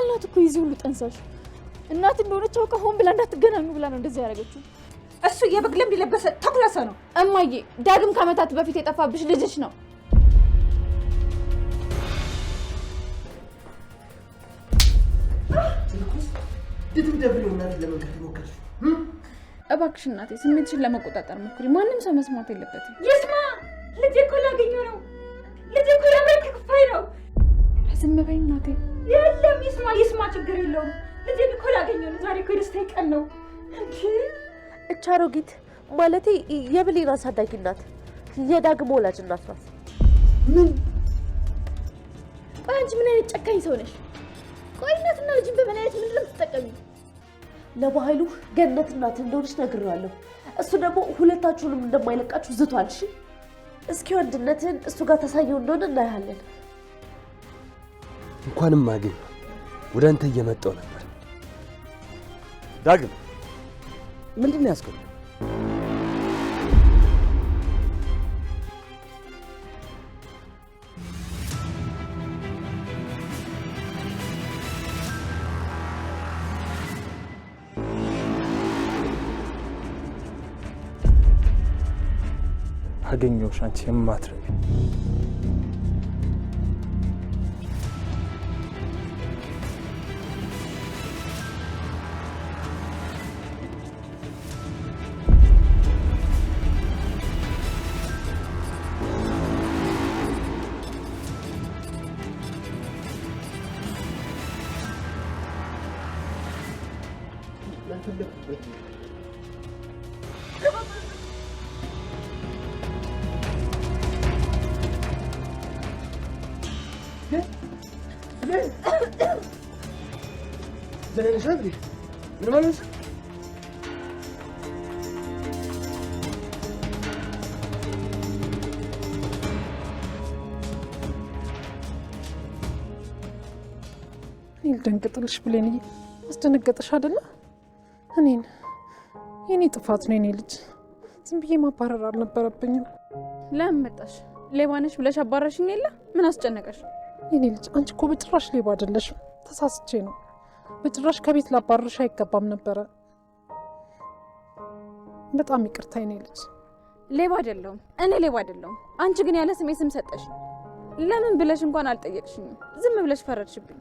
ቃልናት እኮ ይዚ ሁሉ ጠንሳሽ እናት እንደሆነች አውቃ ሆን ብላ እንዳትገናኙ ብላ ነው እንደዚህ ያደረገችው። እሱ የበግ ለምድ የለበሰ ተኩላሰ ነው። እማዬ ዳግም ከመታት በፊት የጠፋብሽ ልጅሽ ነው። ድትደብሪው እናት ለመንከት ሞከርሽ? እባክሽ እናቴ ስሜትሽን ለመቆጣጠር ሞክሪ። ማንም ሰው መስማት የለበትም። ይስማ ልጄ እኮ ላገኘው ነው። ልጄ እኮ የአሜሪካ ክፋይ ነው። ዝም በይ እናቴ። የለም ይስማ ችግር የለውም። ልጄ እኮ ላገኘው ነው። ዛሬ እኮ የደስታዬ ቀን ነው። እንዴ እቻ አሮጊት ማለቴ የብሌን አሳዳጊ ናት። የዳግም ወላጅ እናት ናት። ምን? ቆይ አንቺ ምን አይነት ጨካኝ ሰው ነሽ? ቆይ እናትና ልጅን በምን አይነት ምን ልትጠቀሚ? ለባህሉ ገነት እናት እንደሆነች ነግሬዋለሁ። እሱ ደግሞ ሁለታችሁንም እንደማይለቃችሁ ዝቷል። እሺ እስኪ ወንድነትን እሱ ጋር ታሳየው እንደሆነ እናያለን። እንኳንም አገኘ ወደ አንተ እየመጣው ነበር። ዳግም ምንድን ነው ያስከው? አገኘሁሽ አንቺ የማትረቢ زين شادري من ما ننسى ልደንግጥልሽ ብሌንዬ አስደነገጥሽ አይደለ? እኔን የኔ ጥፋት ነው። የኔ ልጅ ዝም ብዬ ማባረር አልነበረብኝም። ለምን መጣሽ? ሌባ ነሽ ብለሽ አባረሽኝ የለ? ምን አስጨነቀሽ? የኔ ልጅ አንቺ እኮ በጭራሽ ሌባ አይደለሽም። ተሳስቼ ነው። በጭራሽ ከቤት ላባረርሽ አይገባም ነበረ። በጣም ይቅርታ የኔ ልጅ። ሌባ አይደለሁም እኔ ሌባ አይደለሁም። አንቺ ግን ያለ ስሜ ስም ሰጠሽ። ለምን ብለሽ እንኳን አልጠየቅሽኝም። ዝም ብለሽ ፈረድሽብኝ።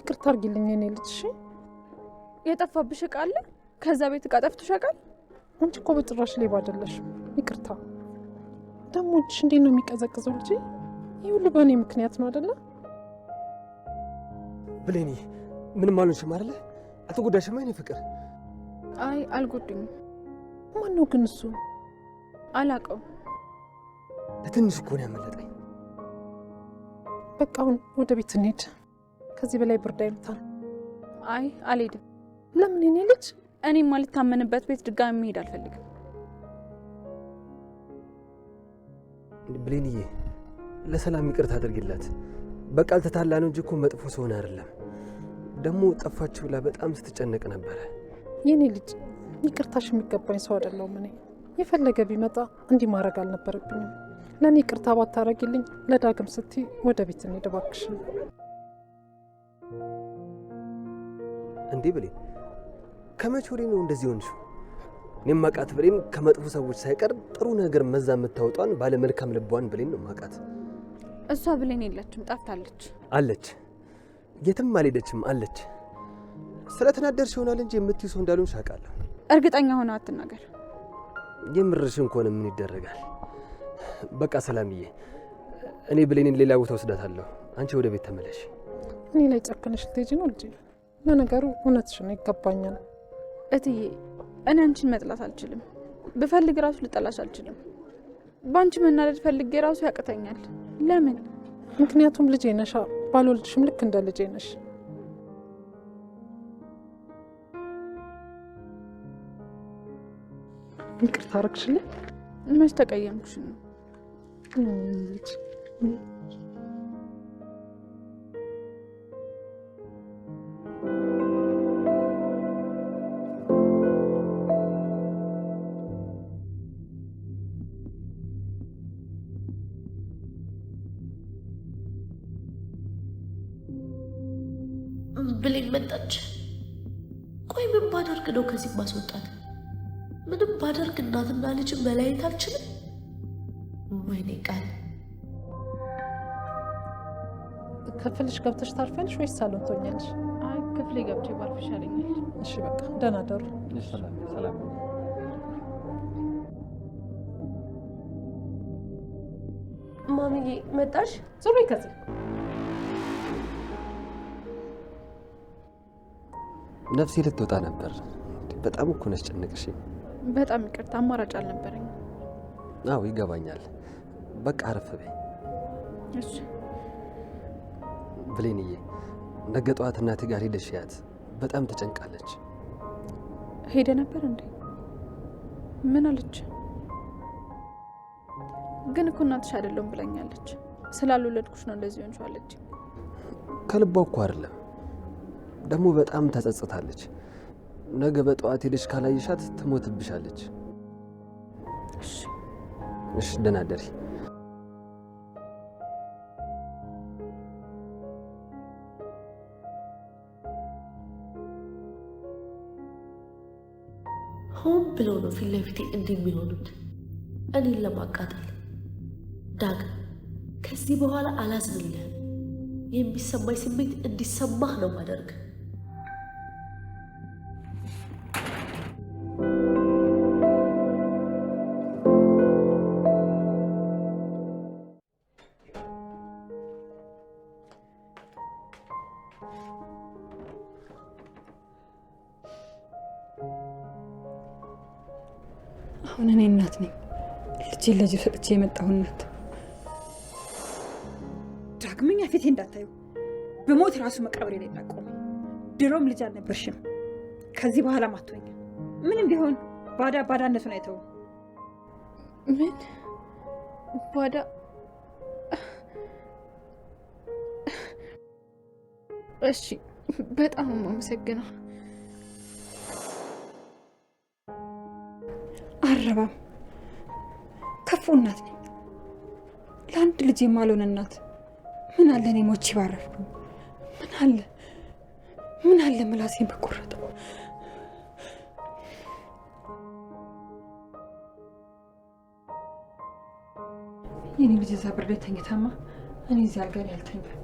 ይቅርታ አድርጊልኝ የኔ ልጅ። እሺ የጠፋብሽ ዕቃ አለ? ከዛ ቤት ዕቃ ጠፍቶሽ ያውቃል? አንቺ እኮ በጭራሽ ሌባ አይደለሽም። ይቅርታ። ደግሞ እጅሽ እንዴት ነው የሚቀዘቅዘው ልጄ? ይህ ሁሉ በእኔ ምክንያት ነው አይደለ? ብሌኒ ምንም አልሆንሽም አይደለ? አልተጎዳሽም? አይኔ ፍቅር። አይ አልጎድኝም። ማን ነው ግን እሱ? አላውቀውም። ለትንሽ እኮ ነው ያመለጠኝ። በቃ አሁን ወደ ቤት እንሂድ። ከዚህ በላይ ብርድ አይመታል። አይ አልሄድም። ለምን የኔ ልጅ? እኔ ማልታመንበት ቤት ድጋሚ መሄድ አልፈልግም። ብሌንዬ ለሰላም ይቅርታ አድርጊላት። በቃ አልተታላ ነው እንጂ እኮ መጥፎ ሰውን አይደለም። ደግሞ ጠፋች ብላ በጣም ስትጨነቅ ነበረ። የኔ ልጅ ይቅርታሽ የሚገባኝ ሰው አይደለሁም። እኔ የፈለገ ቢመጣ እንዲህ ማድረግ አልነበረብኝም። ለእኔ ይቅርታ ባታረጊልኝ ለዳግም ስትይ ወደ ቤት እንሂድ እባክሽ። እንዴ ብሌን ከመቼ ወዲህ ነው እንደዚህ ሆንሽው? እኔም ማቃት ብሌን ከመጥፎ ሰዎች ሳይቀር ጥሩ ነገር መዛ የምታወጣን ባለ መልካም ልቧን ብሌን ነው ማቃት። እሷ ብሌን የለችም፣ ጠፍታለች። አለች፣ የትም አልሄደችም አለች። ስለተናደርሽ ይሆናል እንጂ የምትይው ሰው እንዳልሆንሽ አውቃለሁ። እርግጠኛ ሆነ አትናገር። የምርሽን ከሆነ ምን ይደረጋል። በቃ ሰላምዬ፣ እኔ ብሌንን ሌላ ቦታ ወስዳታለሁ። አንቺ ወደ ቤት ተመለሽ። እኔ ላይ ጨክነሽ ልትሄጂ ነው ልጄ? ለነገሩ እውነትሽን ነው፣ ይገባኛል። እትዬ እኔ አንቺን መጥላት አልችልም። ብፈልግ ራሱ ልጠላሽ አልችልም። በአንቺ መናደድ ፈልጌ ራሱ ያቅተኛል። ለምን? ምክንያቱም ልጄ ነሻ። ባልወልድሽም ልክ እንደ ልጄ ነሽ። ይቅርታ አደረግሽልኝ? መች ተቀየምኩሽ ነው? ብሌን መጣች። ቆይ ምን ባደርግ ነው ከዚህ ማስወጣት? ምንም ባደርግ እናትና ልጅ መለያየት አልችልም። ወይኔ ቃል ክፍልሽ ገብተሽ ታርፊያለሽ ወይስ ሳሎን ትሆኛለሽ? አይ ክፍሌ ገብቼ ባርፍ ይሻለኛል። እሺ በቃ ደህና ደሩ። ሰላም። ማሚዬ መጣሽ? ዞር በይ ከዚህ። ነፍሴ ልትወጣ ነበር። በጣም እኮ ነሽ ጨነቅሽ። በጣም ይቅርታ፣ አማራጭ አልነበረኝ። አዎ ይገባኛል። በቃ አረፍ በይ። እሺ ብሌንዬ፣ ነገ ጠዋት እናቴ ጋር ሄደሽ ያት። በጣም ተጨንቃለች። ሄደ ነበር እንዴ? ምን አለች? ግን እኮ እናትሽ አይደለም ብለኛለች። ስላልወለድኩሽ ነው እንደዚህ ሆንሽ አለች። ከልቧ እኮ አይደለም። ደግሞ በጣም ተጸጽታለች። ነገ በጠዋት ሄደሽ ካላየሻት ትሞትብሻለች። እሺ ደህና እደሪ። ሆን ብለው ነው ፊት ለፊቴ እንዲህ የሚሆኑት እኔን ለማቃጠል። ዳግም ከዚህ በኋላ አላዝንልህም። የሚሰማኝ ስሜት እንዲሰማህ ነው ማደርግ። አሁን እኔ እናት ነኝ። ልጄን ለጅብ ሰጥቼ የመጣሁ እናት። ዳግመኛ ፊቴ እንዳታዩ። በሞት ራሱ መቃብሬ ላይ እናቆመ። ድሮም ልጅ አልነበርሽም። ከዚህ በኋላ ማትሆኝ። ምንም ቢሆን ባዳነቱን አይተው። ምን ባዳ? እሺ በጣም አመሰግናለሁ። አረባም ከፉ እናት ነኝ። ለአንድ ልጅ የማልሆን እናት። ምን አለ እኔ ሞቼ ባረፍኩ። ምን አለ ምላሴን በቆረጠው። የኔ ልጅ እዛ ብር ላይ ተኝታማ እኔ እዚህ አልጋ ላይ አልተኛም።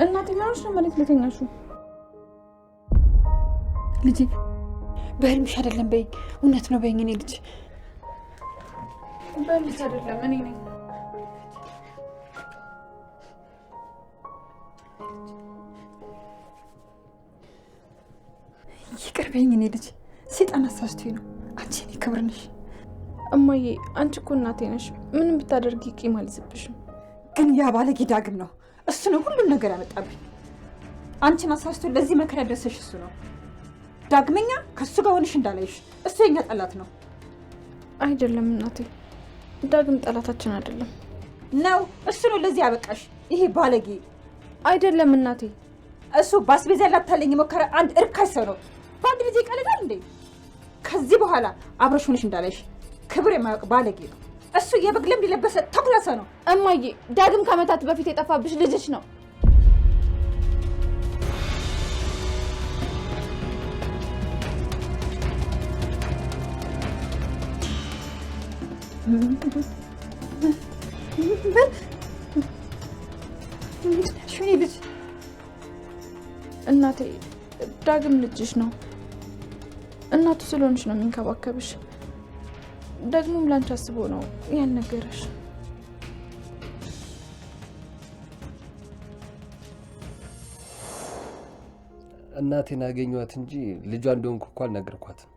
እናቴ ምን ሆነሽ ነው መሬት ላይ ተኛሽው? ልጄ በህልምሽ አይደለም በይኝ። እውነት ነው በይኝ። እኔ ልጅ በህልምሽ አይደለም እኔ ነኝ። ይቅር በይኝ። እኔ ልጅ ሰይጣን አሳስቶኝ ነው። አንቺ እኔ ክብር ነሽ። እማዬ አንቺ እኮ እናቴ ነሽ። ምንም ብታደርጊ ቂም አልይዝብሽም። ግን ያ ባለጌ ዳግም ነው። እሱ ነው ሁሉም ነገር ያመጣብኝ። አንቺን አሳስቶ ለዚህ መከራ ያደረሰሽ እሱ ነው። ዳግመኛ ከሱ ጋር ሆነሽ እንዳላይሽ። እሱ የኛ ጠላት ነው። አይደለም እናቴ፣ ዳግም ጠላታችን አይደለም ነው። እሱ ነው ለዚህ ያበቃሽ። ይሄ ባለጌ አይደለም እናቴ። እሱ ባስቤዛ ላታለኝ የሞከረ አንድ እርካሽ ሰው ነው። በአንድ ልጅ ይቀልዳል እንዴ? ከዚህ በኋላ አብረሽ ሆነሽ እንዳላይሽ። ክብር የማያውቅ ባለጌ ነው እሱ። የበግ ለምድ የለበሰ ተኩላ ሰው ነው። እማዬ ዳግም ከዓመታት በፊት የጠፋብሽ ልጅሽ ነው። ልጅ እናቴ ዳግም ልጅሽ ነው። እናቱ ስለሆንሽ ነው የሚንከባከብሽ። ደግሞም ላንቺ አስቦ ነው ያን ነገርሽ። እናቴን አገኘኋት እንጂ ልጇ እንደሆንኩ እኮ አልነገርኳትም።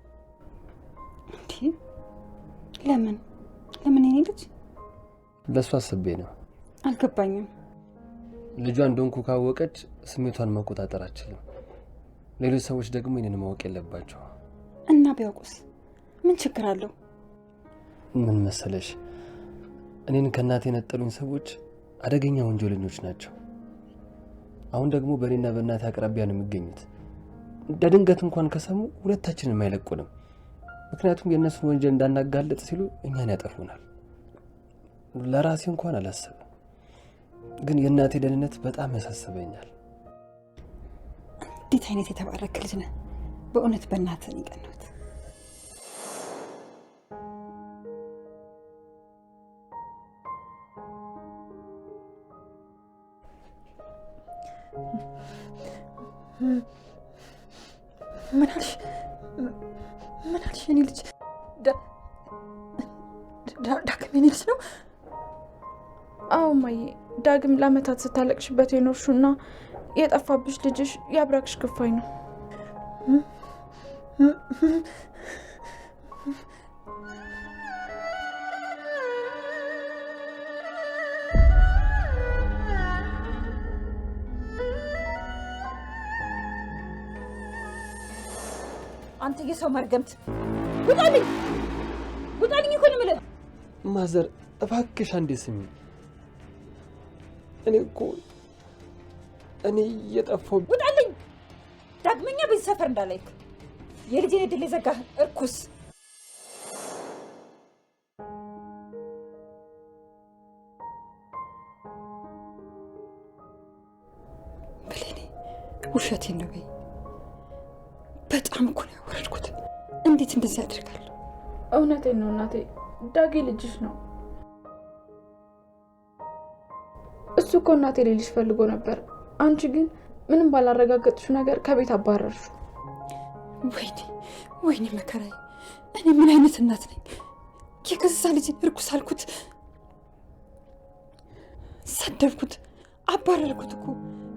ለምን የኔ ልጅ? ለእሱ አስቤ ነው። አልገባኝም። ልጇ እንደሆንኩ ካወቀች ስሜቷን መቆጣጠር አትችልም። ሌሎች ሰዎች ደግሞ ይህንን ማወቅ የለባቸው። እና ቢያውቁስ ምን ችግር አለው? ምን መሰለሽ፣ እኔን ከእናቴ የነጠሉኝ ሰዎች አደገኛ ወንጀለኞች ናቸው። አሁን ደግሞ በእኔና በእናቴ አቅራቢያ ነው የሚገኙት። ድንገት እንኳን ከሰሙ ሁለታችንም አይለቁንም። ምክንያቱም የእነሱን ወንጀል እንዳናጋለጥ ሲሉ እኛን ያጠፉናል። ለራሴ እንኳን አላስብም፣ ግን የእናቴ ደህንነት በጣም ያሳስበኛል። እንዴት አይነት የተባረክ ልጅ ነህ! በእውነት በእናትህ ነው የቀናሁት። ምን አልሽ የኔ ልጅ? ዳግም የኔ ልጅ ነው? አዎ እማዬ፣ ዳግም ለአመታት ስታለቅሽበት የኖርሽውና የጠፋብሽ ልጅሽ የአብራክሽ ክፋይ ነው። አንተ የሰው መርገምት! ውጣልኝ እኮ ነው የምልህ። ማዘር እባክሽ አንዴ ስሚ። እኔ እየጠፋሁ ውጣልኝ! ዳግመኛ በዚህ ሰፈር እንዳላይክ። የልጄን ዕድል የዘጋህ እርኩስ! ብሌኔ ውሸቴን ነው በይ። በጣም እኮ ነው ያወረድኩት። እንዴት እንደዚህ ያደርጋለሁ? እውነቴን ነው እናቴ፣ ዳጊ ልጅሽ ነው። እሱ እኮ እናቴ ሊልሽ ፈልጎ ነበር። አንቺ ግን ምንም ባላረጋገጥሽው ነገር ከቤት አባረርሹ። ወይኔ መከራዬ! እኔ ምን አይነት እናት ነኝ? የገዛ ልጅን እርኩስ አልኩት፣ ሰደብኩት፣ አባረርኩት እኮ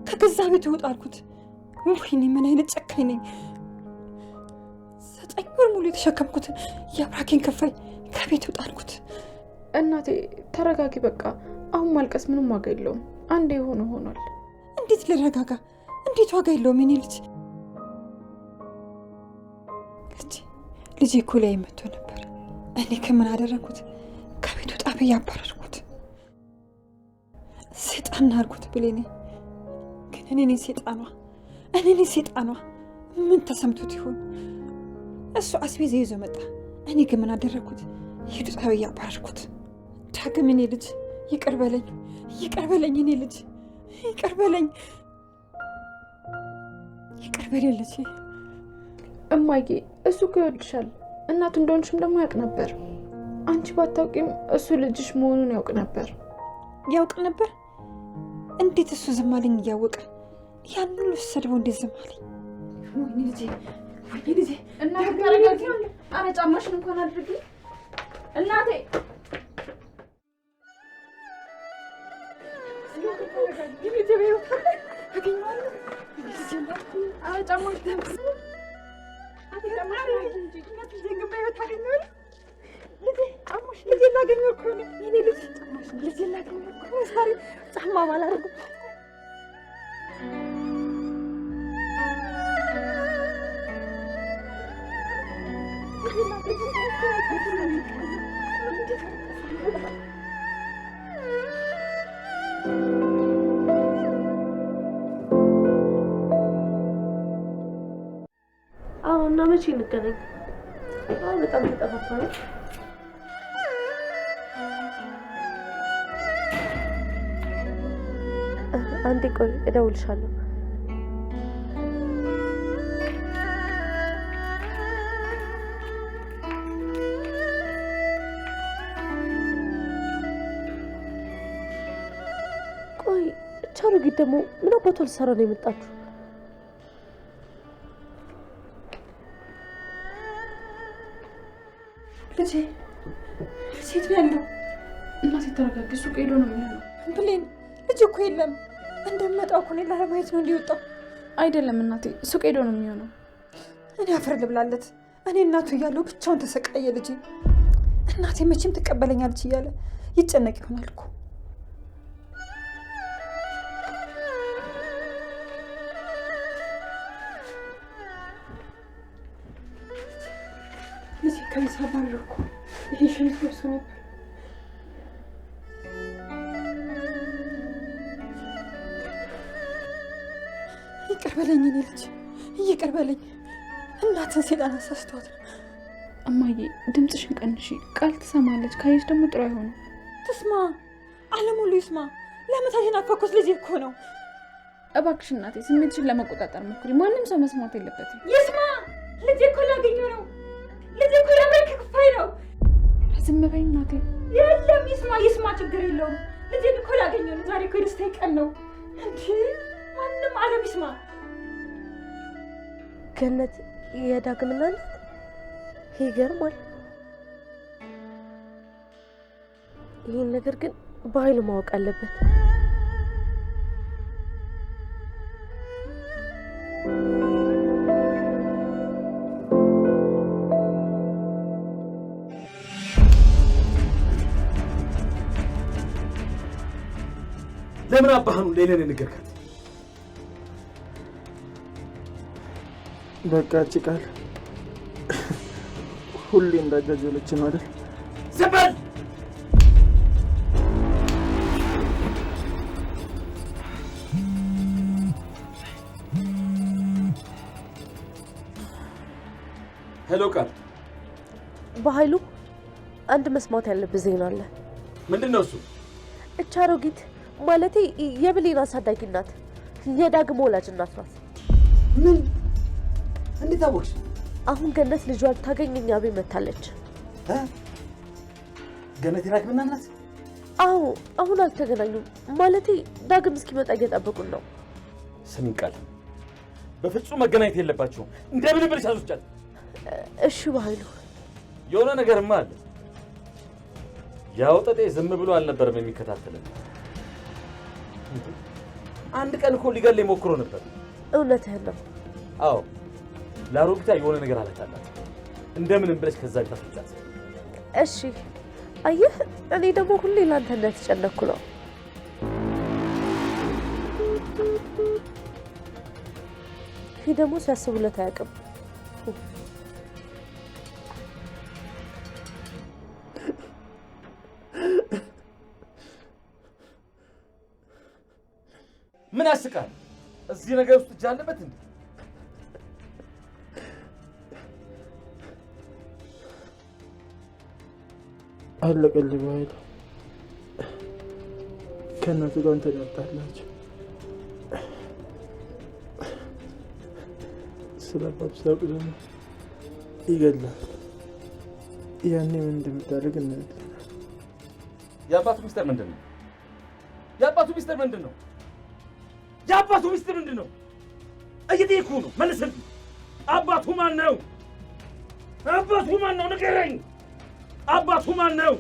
ከገዛ ቤት ይወጣ አልኩት። ወይኔ ምን አይነት ጨካኝ ነኝ! 9 ወር ሙሉ የተሸከምኩትን የአብራኬን ክፋይ ከቤት ይወጣ አልኩት። እናቴ ተረጋጊ በቃ። አሁን ማልቀስ ምንም ዋጋ የለውም። አንዴ የሆነ ሆኗል። እንዴት ልረጋጋ? እንዴት ዋጋ የለውም? የኔ ልጅ እኮ ላይ መጥቶ ነበር። እኔ ከምን አደረግኩት? ከቤቱ ጣብ ያባረርኩት፣ ሴጣን አልኩት ብሌኔ። ግን እኔ ሴጣኗ ምን ተሰምቶት ይሆን? እሱ አስቤዛ ይዞ መጣ። እኔ ግን ምን አደረግኩት? ሄዱ ጣብ ያባረርኩት። ዳግም እኔ ልጅ ይቅር በለኝ እኔ ልጅ ይቅር በለኝ ልጅ። እማዬ እሱ እኮ ይወድሻል። እናቱ እንደሆንሽም ደግሞ ያውቅ ነበር። አንቺ ባታውቂም እሱ ልጅሽ መሆኑን ያውቅ ነበር። እንዴት እሱ ዝም አለኝ እያወቀ? ያን ሁሉ ሰድቦ እንዴት ዝም አለኝ? ወይኔ ልጄ እናቴ ተረጋጊ። አረ ጫማሽን እንኳን አድርጊ እናቴ። እና መቼ እንገናኝ? በጣም ተጠፋፋን። አንዴ ቆይ እደውልሻለሁ። ቆይ ቻሮጊት ደግሞ ምን አባቷ ልትሰራ ነው የመጣችሁ? ልጄ ሴት ነው ያለው። እናቴ ተረጋጊ። ሱቅ ሄዶ ነው የሚሆነው። ብሌን ልጅ እኮ የለም። እንደመጣው እኮ እኔን ለማየት ነው እንዲወጣው። አይደለም እናቴ፣ ሱቅ ሄዶ ነው የሚሆነው። እኔ አፈር ልብላለት። እኔ እናቱ እያለሁ ብቻውን ተሰቃየ ልጄ። እናቴ መቼም ትቀበለኛለች እያለ ይጨነቅ ይሆናል እኮ። ልጄ ከይሳ ባረኩ ይሄ ሸሚዝ ለብሶ ነበር። ይቅር በለኝ እኔ ልጅ ይቅር በለኝ። እናትን ሴጣን አሳስቷት ነው። እማዬ ድምፅሽን ቀንሺ። ቃል ትሰማለች። ካየች ደግሞ ጥሩ አይሆንም። ትስማ፣ ዓለም ሁሉ ይስማ። ለመታት የናፈኩት ልጄ እኮ ነው። እባክሽ እናቴ ስሜትሽን ለመቆጣጠር ሞክሪ። ማንም ሰው መስማት የለበትም። ይስማ። ልጄ እኮ ላገኘው ነው። ልጄ እኮ ለመልክ ክፋይ ነው። ዝም በይ እናቴ። የለም ይስማ፣ ይስማ፣ ችግር የለውም። ልጄን እኮ ላገኘው ነው። ዛሬ እኮ የደስታዬ ቀን ነው። እንዴ ማንም ዓለም ይስማ። ገነት የዳግም እናት ይገርማል። ይህን ነገር ግን በኃይሉ ማወቅ አለበት። ለምን አባህኑ ሌለን ንገርካት? በቃ እቺ ቃል ሁሌ እንዳጃጀለች ነው አይደል? ዝም በል! ሄሎ ቃል። በኃይሉ አንድ መስማት ያለብህ ዜና አለ። ምንድነው እሱ? እቻ አሮጊት ማለቴ የብሌን አሳዳጊ ናት። የዳግም ወላጅ እናት ናት። ምን? እንዴት አወቅሽ? አሁን ገነት ልጇን ታገኝ እኛ ቤት መታለች። ገነት የዳግም እናት ናት? አዎ፣ አሁን አልተገናኙም። ማለቴ ዳግም እስኪመጣ እየጠበቁን ነው። ስሚኝ ቃል፣ በፍጹም መገናኘት የለባቸውም። እንደምን ብለሽ አስወጫት። እሺ በኃይሉ። የሆነ ነገርማ አለ። ያው ጠጤ ዝም ብሎ አልነበረም የሚከታተለን። አንድ ቀን እኮ ሊገለኝ ሞክሮ ነበር። እውነትህን ነው። አዎ፣ ለአሮጊቷ የሆነ ነገር አለታላት። እንደምንም ብለሽ ከዛ ቤት አስወጫት። እሺ። አየህ፣ እኔ ደግሞ ሁሌ ላንተ እንደተጨነኩ ነው። ይህ ደግሞ ሲያስቡለት አያውቅም። ምን ያስቃል? እዚህ ነገር ውስጥ እጅ አለበት እንዴ? አለቀልህ በኃይሉ። ከእናቱ ጋር ተዳጣላችሁ። ስለ አባቱ ሲያውቅ ደግሞ ይገድላል። ያኔ ምን እንደምታደርግ እናያለን። የአባቱ ሚስጥር ምንድን ነው? የአባቱ ሚስጥር ምንድን ነው? የአባቱ ሚስጥር ምንድን ነው? እየጠየኩህ ነው፣ መልስልኝ። አባቱ ማን ነው? አባቱ ማን ነው? ንገረኝ። አባቱ ማን ነው?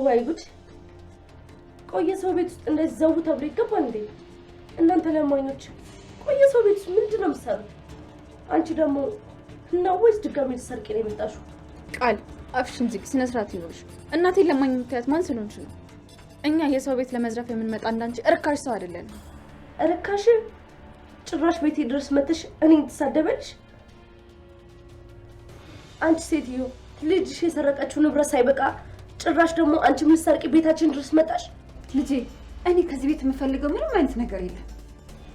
ወይ ጉድ! ቆየ ሰው ቤት ውስጥ እንደዚህ ዘው ተብሎ ይገባል እንዴ? እናንተ ለማኞች ቆየ ሰው ቤት ውስጥ ምንድን ነው የምትሰሩት? አንቺ ደግሞ ነው ወይስ ድጋሚ ልትሰርቂ ነው የመጣሽው? ቃል አፍሽን ዝጊ፣ ስነ ስርዓት ይኖርሽ። እናቴን ለማኝ የምታያት ማን ስለሆንሽ ነው? እኛ የሰው ቤት ለመዝረፍ የምንመጣ እንዳንቺ እርካሽ ሰው አይደለንም። እርካሽ? ጭራሽ ቤቴ ድረስ መጥተሽ እኔን ትሳደበልሽ? አንቺ ሴትዮ ልጅሽ የሰረቀችው ንብረት ሳይበቃ ጭራሽ ደግሞ አንቺ ምን ሰርቂ ቤታችን ድረስ መጣሽ? ልጄ እኔ ከዚህ ቤት የምፈልገው ምንም አይነት ነገር የለም።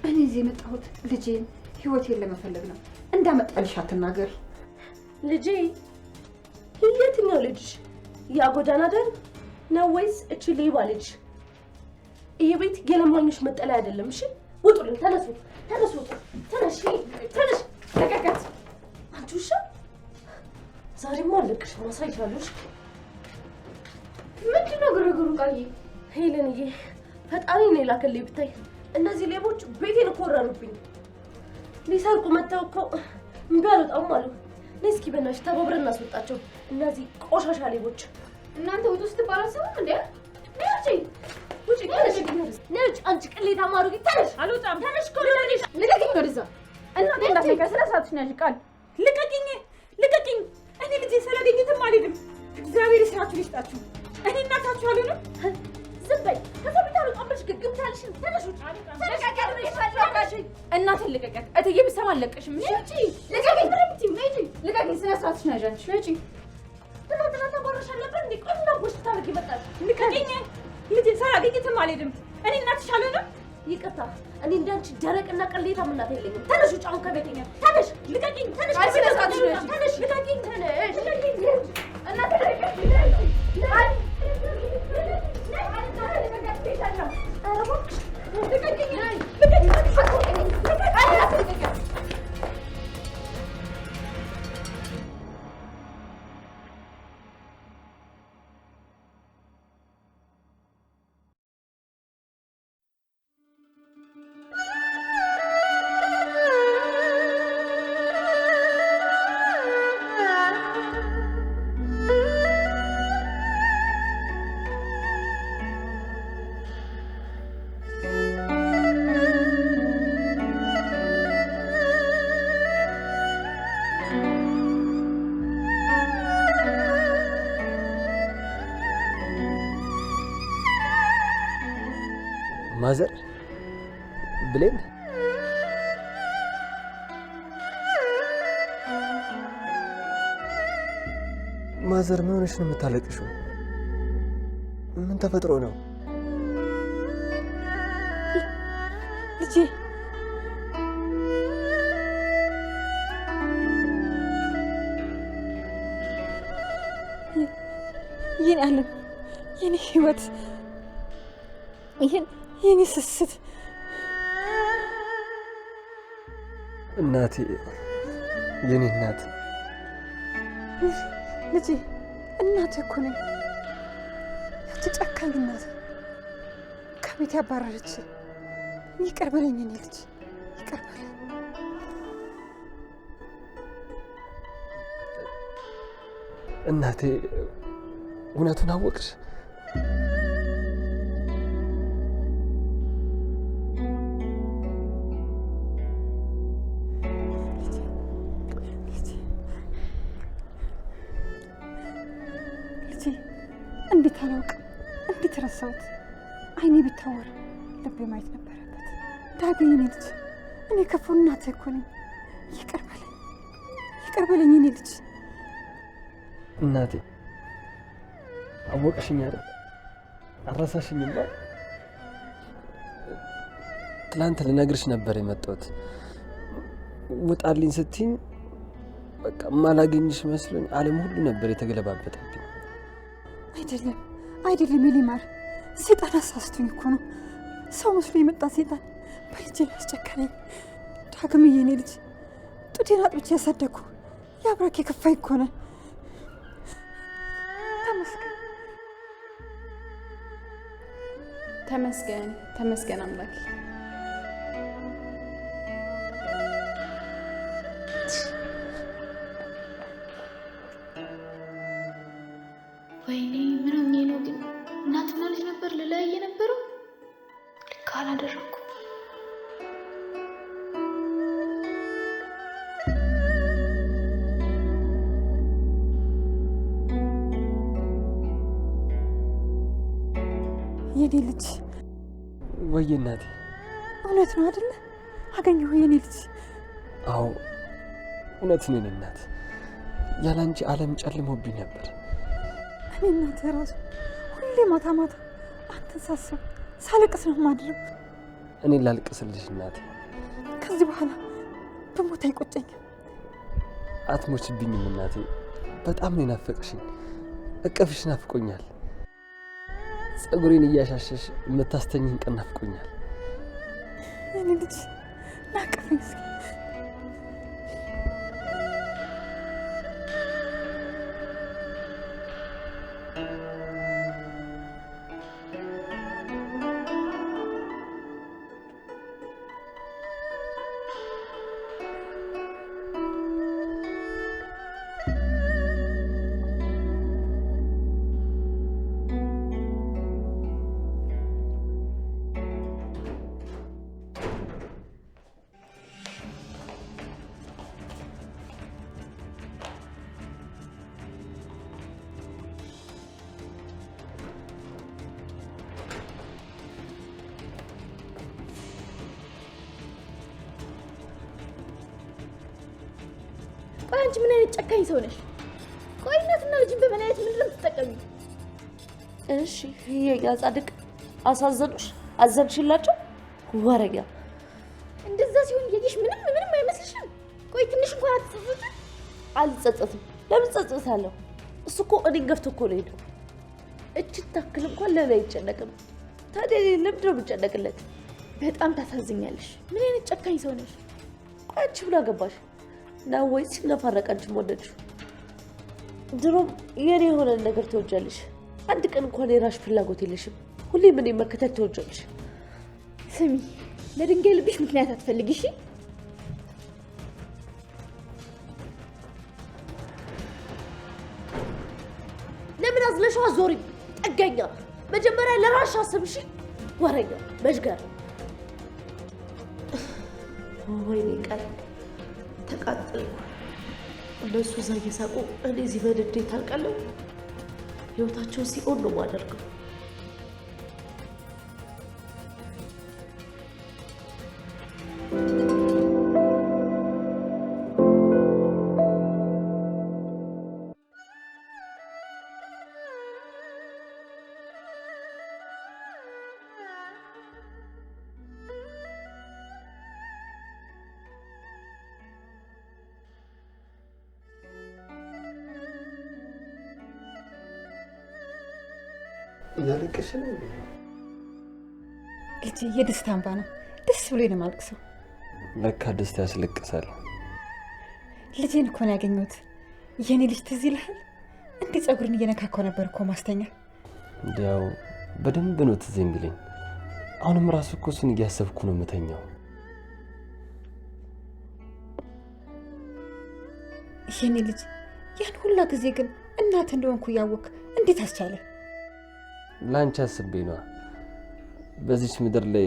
እኔ እዚህ የመጣሁት ልጄን ህይወቴን ለመፈለግ ነው። እንዳመጣልሽ አትናገሪ። ልጄ? የትኛው ልጅሽ? ያ ጎዳና ዳር ነው ወይስ እቺ ሌባ ልጅ? ይሄ ቤት የለማኞች መጠለያ አይደለም። እሺ ውጡልኝ! ተነሱ! ተነሱ! ተነሽ! ተነሽ! ለቀቀት! አንቺ ውሻ! ዛሬማ አለቅሽ ማሳይሻለሽ። ምንድነው ግርግሩ? ቃዬ ሄለንዬ፣ ፈጣሪ ነው የላከልኝ። ብታይ እነዚህ ሌቦች ቤቴን እኮ ወረሩብኝ። ሊሰርቁ መጥተው እኮ እምቢ አልወጣም አሉ። ለስኪ በእናትሽ ተባብረን እናስወጣቸው እነዚህ ቆሻሻ ሌቦች። እናንተ ውጡ ስትባሉ አሰማም እንዴ? ነጭ ውጪ ነጭ አንቺ ቅሌታ ማሩጊ ተነሽ። አልወጣም። ተነሽ ኮሎኔል ልቀቂኝ ወደዛ። እናቴ እንዳትነካ ስለ ሰዓትሽ ነው ቃል ልቀቂኝ፣ ልቀቂኝ። እኔ ልጄ ስላገኘትም አልሄድም። እግዚአብሔር ስራችሁ ይስጣችሁ። እኔ እናታችሁ አልሆንም። ዝም በይ። ከሰው ቤት አልወጣም ብለሽ ግግም ታልሽን። ተነሽ ውጪ። እናቴን ልቀቂያት። እትዬ ብትሰማ አለቀሽም። ነጭ ልቀቂኝ። ነጭ ልቀቂኝ። ስለ ሰዓትሽ ነው ያዣንሽ። ነጭ ትናንትና ተባረሽ አለበት እንዴ? ቆይ ምን አቦሽ ታርጊ መጣሽ? ልቀቂኝ። ልጄ ስላገኘትም አልሄድም። እኔ እናትሽ አልሆንም። ይቅርታ፣ እኔ እንዳንቺ ደረቅና ቅሌታ እናት የለኝም። ተነሽ ውጭ አሁን ከቤቴ። ተነሽ ልቀቂኝ። ተነሽ ተነሽ ልቀቂኝ። ተነሽ እናት ማዘር ብሌን ማዘር ምን ሆነሽ ነው የምታለቅሽው? ምን ተፈጥሮ ነው? ልጄ የኔ ዓለም የኔ ህይወት የኔ ስስት እናቴ የኔ እናት ልጄ እናት እኮ ነኝ። ያቺ ጨካኝ እናት ከቤት ያባረረች። ይቅር በለኝ የኔ ልጅ ይቅር በለኝ። እናቴ እውነቱን አወቅሽ? እንዴት አላውቅም? እንዴት ረሳሁት? አይኔ ቢታወር ልቤ ማየት ነበረበት። ዳግም የኔ ልጅ እኔ ክፉ እናትህ እኮ ነኝ። ይቅር በለኝ፣ ይቅር በለኝ የኔ ልጅ። እናቴ አወቅሽኝ አይደል? አረሳሽኝማ? ትላንት ልነግርሽ ነበር የመጣሁት። ውጣልኝ ስትይኝ በቃ ማላገኝሽ መስሎኝ ዓለም ሁሉ ነበር የተገለባበጠብኝ። አይደለም አይደለም የኔማር ሴጣን አሳስቶኝ እኮ ነው። ሰው መስሎ የመጣ ሴጣን በልጄ ላይ አስጨከነኝ። ዳግም የኔ ልጅ ጡቴን አጥብቼ ያሳደግኩ የአብራኬ ክፋይ እኮ ነህ። ተመስገን ተመስገን ተመስገን አምላኬ። ወይኔ ምን ሆኜ ነው ግን? እናትና ልጅ ነበር ልለያይ የነበረው። ልክ አላደረኩም። የኔ ልጅ ወይ እናቴ፣ እውነት ነው አይደለ? አገኘሁ የኔ ልጅ። አዎ እውነት ነው እናት። ያላንቺ ዓለም ጨልሞብኝ ነበር። እኔ እናትህ ራሱ ሁሌ ማታ ማታ አንተን ሳስብ ሳለቅስ ነው የማድረው። እኔ ላልቅስልሽ እናቴ? ከዚህ በኋላ በሞት አይቆጨኝም። አትሞችብኝም እናቴ። በጣም ነው የናፈቅሽኝ። እቅፍሽ ናፍቆኛል። ፀጉሬን እያሻሸሽ የምታስተኝኝ ቀን ናፍቆኛል። የኔ ልጅ ናቀፈኝ እስኪ። ቆይ አንቺ ምን አይነት ጨካኝ ሰው ነሽ? ቆይ እናትና ልጅን በመለያየት ምንድን ነው የምትጠቀሚው? እሺ የኛ ጻድቅ አሳዘኑሽ? አዘንሽላቸው? ወረኛ እንደዛ ሲሆን እያየሽ ምንም አይመስልሽም? ቆይ ትንሽ እንኳን አትጸጸትም? አልጸጸትም። ለምን ጸጸታለሁ? እሱ እኮ እኔን ገፍቶ እኮ ነው ሄደው። እችን ታክል እንኳን ለኔ አይጨነቅም። ታዲያ ለምንድን ነው የምጨነቅለት? በጣም ታሳዝኛለሽ። ምን አይነት ጨካኝ ሰው ነሽ? ቆይ አንቺ ምን አገባሽ ነው? ወይስ ሲነፋረቅ አንቺም ወደድሽው? ድሮም የኔ የሆነ ነገር ትወጃለሽ። አንድ ቀን እንኳን የራሽ ፍላጎት የለሽም። ሁሌም እኔን መከተል ትወጃለሽ። ስሚ፣ ለድንጋይ ልብሽ ምክንያት አትፈልጊ እሺ? ለምን አዝለሽው አዞሪኝ? ጠገኛ መጀመሪያ ለራስሽ አስብ እሺ? ወረኛ መሽገር። ወይኔ ቀን ተቃጠልኩ። እነሱ እዛ እየሳቁ እኔ እዚህ በንዴት አልቃለሁ። ህይወታቸውን ሲኦል ነው የማደርገው። እያለቀሽ ነው ልጄ? የደስታ እንባ ነው። ደስ ብሎ ነው የማልቅሰው። ለካ ደስታ ያስለቅሳል። ልጄን እኮ ነው ያገኘሁት። የኔ ልጅ ትዝ ይልሃል? እንዲህ ፀጉርን እየነካካው ነበር እኮ ማስተኛ። እንዲያው በደንብ ነው ትዝ የሚለኝ። አሁንም ራሱ እኮ እሱን እያሰብኩ ነው የምተኛው። የኔ ልጅ ያን ሁላ ጊዜ ግን እናት እንደሆንኩ እያወቅ እንዴት አስቻለ? ለአንቺ አስቤ ነዋ። በዚች ምድር ላይ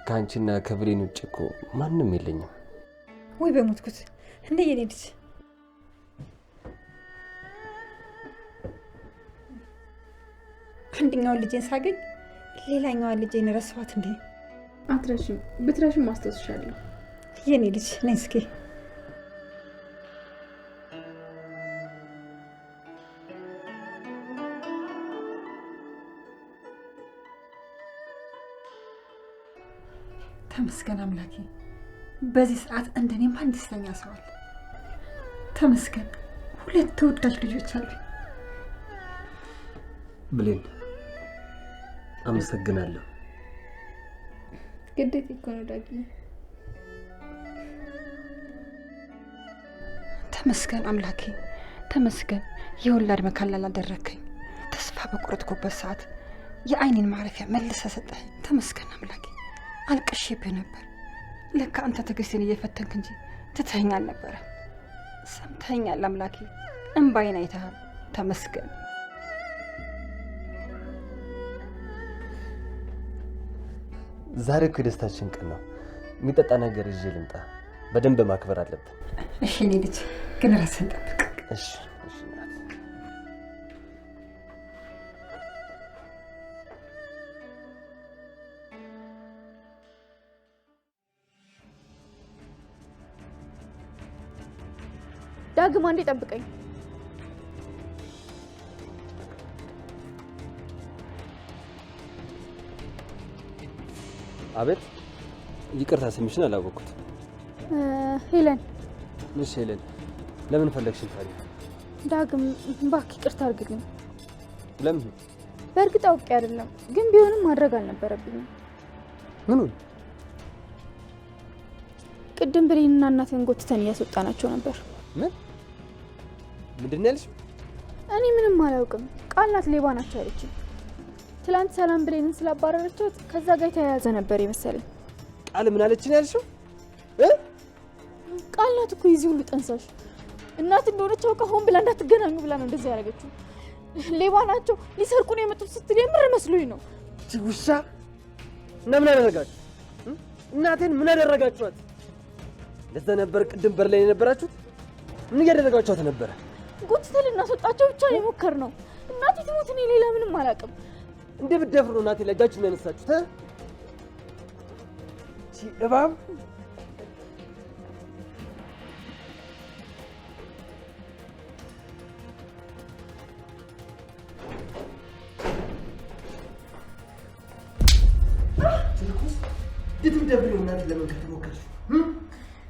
ከአንቺና ከብሌን ውጭ እኮ ማንም የለኝም። ወይ በሞትኩት እንደ የኔ ልጅ። አንደኛውን ልጄን ሳገኝ ሌላኛዋን ልጄን ረሳኋት እንዴ? አትረሺም። ብትረሺም ማስታወስሻለሁ። የኔ ልጅ ነኝ እስኪ። ተመስገን አምላኬ፣ በዚህ ሰዓት እንደኔ ማን ደስተኛ ሰው አለ? ተመስገን፣ 2 ተወዳጅ ልጆች አሉ። ብሌን አመሰግናለሁ። ግዴታ እኮ ነው ዳጊ። ተመስገን አምላኬ፣ ተመስገን የወላድ መካን ላላደረከኝ። ተስፋ በቆረጥኩበት ሰዓት የአይኔን ማረፊያ መልሰ ሰጠኸኝ። ተመስገን አምላኬ። አልቅሼብህ ነበር። ለካ አንተ ትዕግስቴን እየፈተንክ እንጂ ትተኸኝ አልነበረ። ሰምተኸኛል አምላኬ፣ እንባዬን አይተሃል። ተመስገን። ዛሬ እኮ የደስታችን ቀን ነው። የሚጠጣ ነገር ይዤ ልምጣ። በደንብ ማክበር አለብን። እሺ እኔ ልጅ ግን ራስህን ጠብቅ። እሺ እሺ እናት። ዳግም አንዴ ጠብቀኝ። አቤት። ይቅርታ ስምሽን አላወቅኩት። ሄለን። እሺ ሄለን፣ ለምን ፈለግሽኝ ታዲያ? ዳግም እባክህ ይቅርታ አድርግልኝ። ለምን? በእርግጥ አውቄ አይደለም፣ ግን ቢሆንም ማድረግ አልነበረብኝም። ምኑን? ቅድም ብሌንና እናቴን ጎትተን እያስወጣናቸው ነበር። ምን? ምንድን ነው ያልሽው? እኔ ምንም አላውቅም። ቃል ናት ሌባ ናቸው አለችኝ። ትላንት ሰላም ብሌንን ስላባረረቻት ከዛ ጋር የተያያዘ ነበር የመሰለኝ። ቃል ምን አለችን ያልሽው? ቃል ናት እኮ የዚህ ሁሉ ጠንሳሽ። እናት እንደሆነች አውቃ ሆን ብላ እንዳትገናኙ ብላ ነው እንደዚህ ያደረገችው። ሌባ ናቸው ሊሰርቁ ነው የመጡት ስትል የምር መስሎኝ ነው። ውሻ እና ምን አደረጋችሁ? እናቴን ምን አደረጋችኋት? ለዛ ነበር ቅድም በር ላይ የነበራችሁት? ምን እያደረጋችኋት ነበረ? ጎትተን ልናስወጣቸው ብቻ ነው የሞከርነው። እናቴ ትሞት፣ እኔ ሌላ ምንም አላውቅም። እንደ ብትደፍሩ እናቴ ላይ እጃችሁን ያነሳችሁት? እባብ ልትደብሪው እናት ለምን ከተሞከርሽ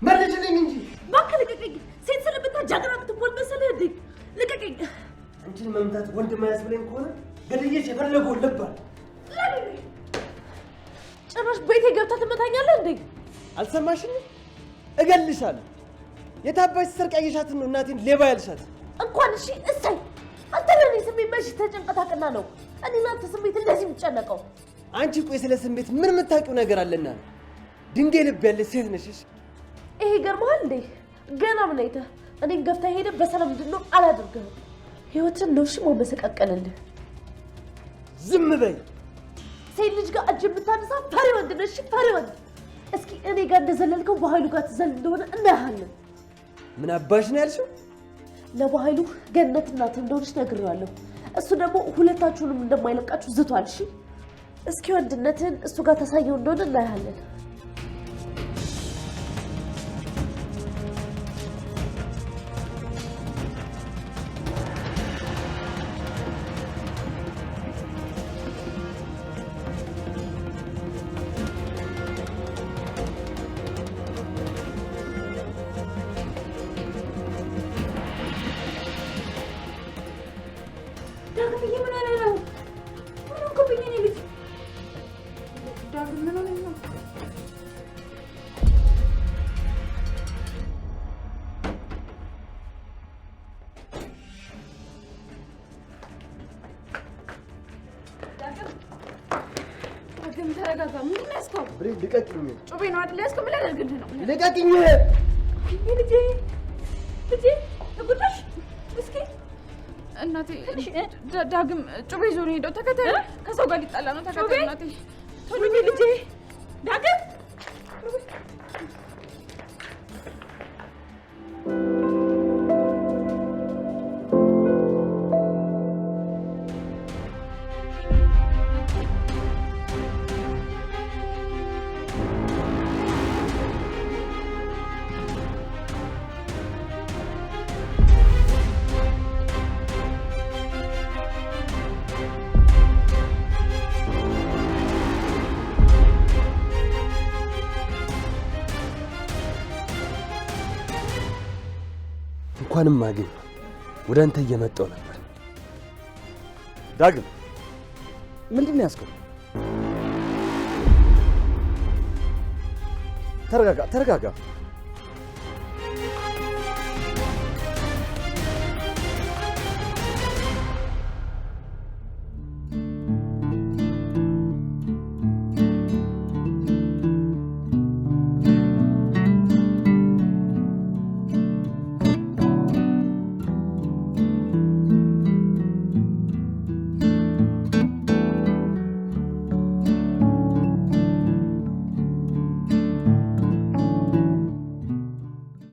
መልሽልኝ እንጂ እባክህ ልቀቀኝ። ሴት ስለምታጃግራ ብትሞል መሰለህ እንዴ? ልቀቀኝ። አንቺን መምታት ወንድ ማያስብለኝ ከሆነ ገድዬሽ የፈለገውን ልባል። ጭራሽ ቤቴ ገብታ ትመታኛለህ እንዴ? አልሰማሽኝም? እገልሻለሁ። የታባሽ ሰርቅ ያየሻትን ነው እናቴን ሌባ ያልሻት። እንኳን እሺ እሰይ። አንተ ለኔ ስሜት መች ተጨንቀታቅና ነው እኔ ላንተ ስሜት እንደዚህ የምጨነቀው? አንቺ ቆይ ስለ ስሜት ምን የምታውቂው ነገር አለና ነው? ድንጋይ ልብ ያለሽ ሴት ነሽ። ይሄ ይገርምሃል እንዴ? ገና ምን አይተህ እኔን ገፍታ ሄደ በሰላም እንድንኖር አላደርግህም። ህይወትን ነው እሺ መሰቃቀልልህ። ዝም በይ። ሴት ልጅ ጋር እጅ የምታነሳ ፈሪ ወንድ ነሽ። ፈሪ ወንድ። እስኪ እኔ ጋር እንደዘለልከው በኃይሉ ጋር ትዘል እንደሆነ እናያለን። ምን አባሽ ነው ያልሽው? ለበኃይሉ ገነት እናት እንደሆነች ነግሬዋለሁ። እሱ ደግሞ ሁለታችሁንም እንደማይለቃችሁ ዝቷል። እሺ እስኪ ወንድነትን እሱ ጋር ታሳየው እንደሆነ እናያለን። ተረጋጋ። ምን ያስከው? ልቀቂኝ። ጩቤ ነው አይደል ያስከው? ምን ላደርግልህ ነው? ልቀቂኝ። ልጄ ተጎዳሽ? እስኪ እናቴ ዳግም ጩቤ ይዞ ነው ሄደው። ተከተል። ከሰው ጋር ሊጣላ ነው። ተከተል እናቴ። ቶሎ ልጄ ዳግም እንኳንም አገኘሁ። ወደ አንተ እየመጣሁ ነበር። ዳግም ምንድን ነው ያዝከው? ተረጋጋ።